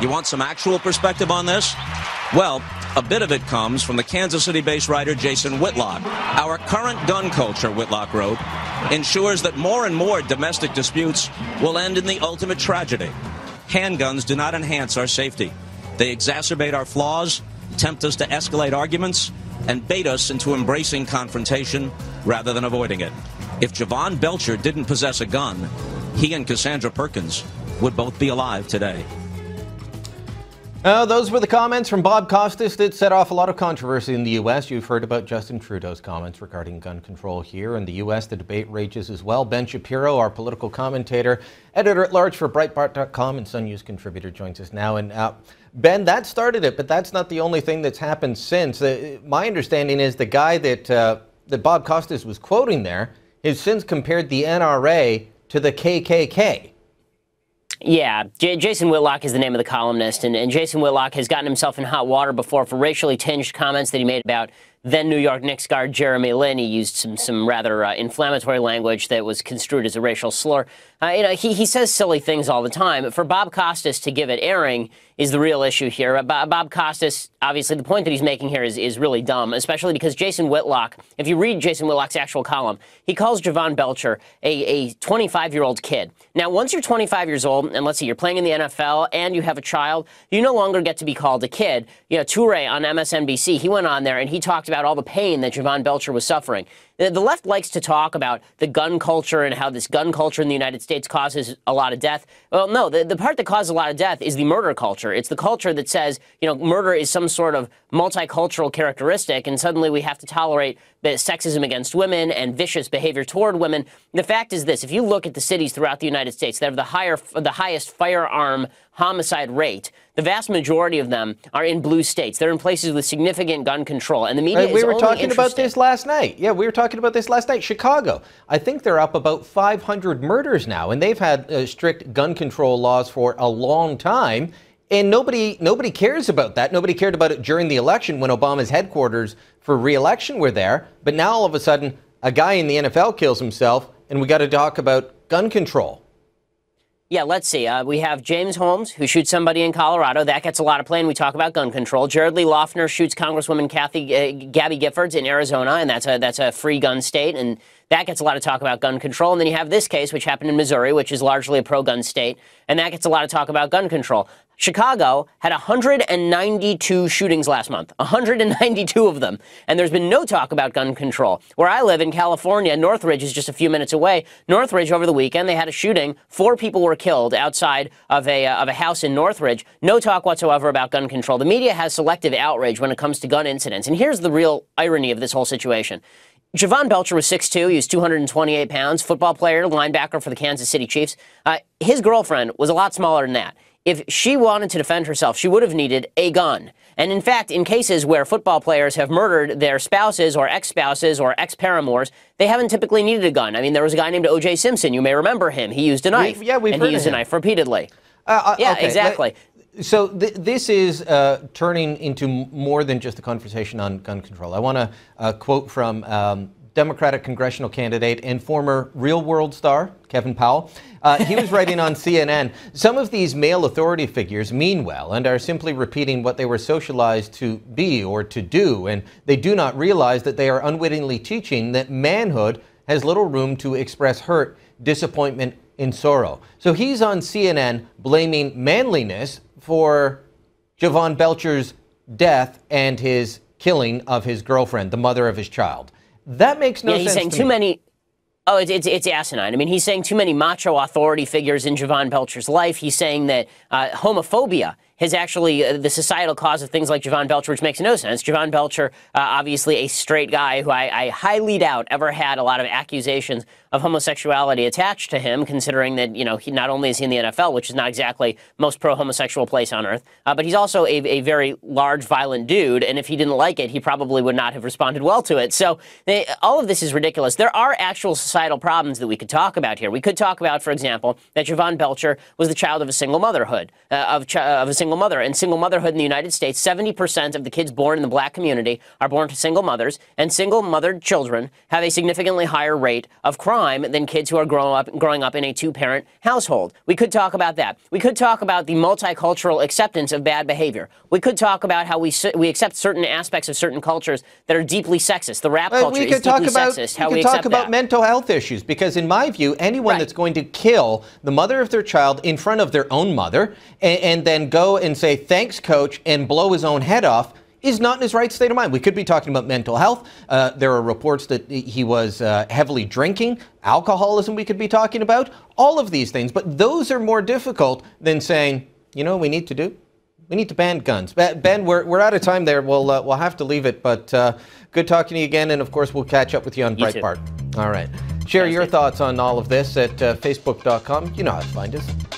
You want some actual perspective on this? Well, a bit of it comes from the Kansas City-based writer Jason Whitlock. Our current gun culture, Whitlock wrote, ensures that more and more domestic disputes will end in the ultimate tragedy. Handguns do not enhance our safety. They exacerbate our flaws, tempt us to escalate arguments, and bait us into embracing confrontation rather than avoiding it. If Javon Belcher didn't possess a gun, he and Cassandra Perkins would both be alive today. Those were the comments from Bob Costas that set off a lot of controversy in the U.S. You've heard about Justin Trudeau's comments regarding gun control here. In the U.S., the debate rages as well. Ben Shapiro, our political commentator, editor-at-large for Breitbart.com and Sun News contributor, joins us now. And Ben, that started it, but that's not the only thing that's happened since. My understanding is the guy that Bob Costas was quoting there has since compared the NRA to the KKK. Yeah, Jason Whitlock is the name of the columnist, and Jason Whitlock has gotten himself in hot water before for racially tinged comments that he made about then New York Knicks guard Jeremy Lin. He used some rather inflammatory language that was construed as a racial slur. He says silly things all the time. For Bob Costas to give it airing is the real issue here. Bob Costas, obviously, the point that he's making here is really dumb, especially because Jason Whitlock, if you read Jason Whitlock's actual column, he calls Javon Belcher a 25-year-old kid. Now, once you're 25 years old, and let's see, you're playing in the NFL and you have a child, you no longer get to be called a kid. Toure on MSNBC, he went on there and he talked about all the pain that Javon Belcher was suffering. The left likes to talk about the gun culture and how this gun culture in the United States causes a lot of death. Well, no, the part that causes a lot of death is the murder culture. It's the culture that says, murder is some sort of multicultural characteristic, and suddenly we have to tolerate the sexism against women and vicious behavior toward women. The fact is this: if you look at the cities throughout the United States that have the highest firearm homicide rate, the vast majority of them are in blue states. They're in places with significant gun control, and the media is we were only talking about interested. this last night. Yeah, we were talking about this last night. Chicago, I think they're up about 500 murders now, and they've had strict gun control laws for a long time. And nobody cares about that. Nobody cared about it during the election when Obama's headquarters for re-election were there. But now all of a sudden, a guy in the NFL kills himself, and we got to talk about gun control. Yeah, let's see. We have James Holmes, who shoots somebody in Colorado. That gets a lot of play, and we talk about gun control. Jared Lee Loughner shoots Congresswoman Gabby Giffords in Arizona, and that's a free gun state, and that gets a lot of talk about gun control. And then you have this case, which happened in Missouri, which is largely a pro-gun state, and that gets a lot of talk about gun control. Chicago had 192 shootings last month, 192 of them, and there's been no talk about gun control. Where I live in California, Northridge is just a few minutes away. Northridge, over the weekend, they had a shooting. 4 people were killed outside of a house in Northridge. No talk whatsoever about gun control. The media has selective outrage when it comes to gun incidents, and here's the real irony of this whole situation. Javon Belcher was 6'2", he was 228 pounds, football player, linebacker for the Kansas City Chiefs. His girlfriend was a lot smaller than that. If she wanted to defend herself, she would have needed a gun. And in fact, in cases where football players have murdered their spouses or ex-spouses or ex-paramours, they haven't typically needed a gun. I mean, there was a guy named O.J. Simpson. You may remember him. He used a knife. We've and heard he used of him. a knife repeatedly. Okay. Exactly. So this is turning into more than just a conversation on gun control. I want to quote from Democratic congressional candidate and former Real World star, Kevin Powell. He was writing on CNN, some of these male authority figures mean well and are simply repeating what they were socialized to be or to do, and they do not realize that they are unwittingly teaching that manhood has little room to express hurt, disappointment, and sorrow. So he's on CNN blaming Manliness for Javon Belcher's death and his killing of his girlfriend, the mother of his child. That makes no sense. He's saying too many. Oh, it's asinine. I mean, he's saying too many macho authority figures in Javon Belcher's life. He's saying that homophobia is actually the societal cause of things like Javon Belcher, which makes no sense. Javon Belcher, obviously a straight guy who I highly doubt ever had a lot of accusations of homosexuality attached to him, considering that, he not only is he in the NFL, which is not exactly most pro-homosexual place on earth, but he's also a very large, violent dude, and if he didn't like it, he probably would not have responded well to it. So all of this is ridiculous. There are actual societal problems that we could talk about here. We could talk about, for example, that Javon Belcher was the child of a single motherhood, of a single single mother. And single motherhood in the United States, 70% of the kids born in the black community are born to single mothers, and single mothered children have a significantly higher rate of crime than kids who are growing up in a two-parent household. We could talk about that. We could talk about the multicultural acceptance of bad behavior. We could talk about how we accept certain aspects of certain cultures that are deeply sexist. The rap culture is deeply sexist. We could talk about mental health issues, because in my view, anyone that's going to kill the mother of their child in front of their own mother and then go and say, thanks, coach, and blow his own head off is not in his right state of mind. We could be talking about mental health. There are reports that he was heavily drinking. Alcoholism we could be talking about. All of these things. But those are more difficult than saying, you know what we need to do? We need to ban guns. Ben, we're out of time there. We'll have to leave it. But good talking to you again. And, of course, we'll catch up with you on Breitbart. All right. Share your thoughts on all of this at facebook.com. You know how to find us.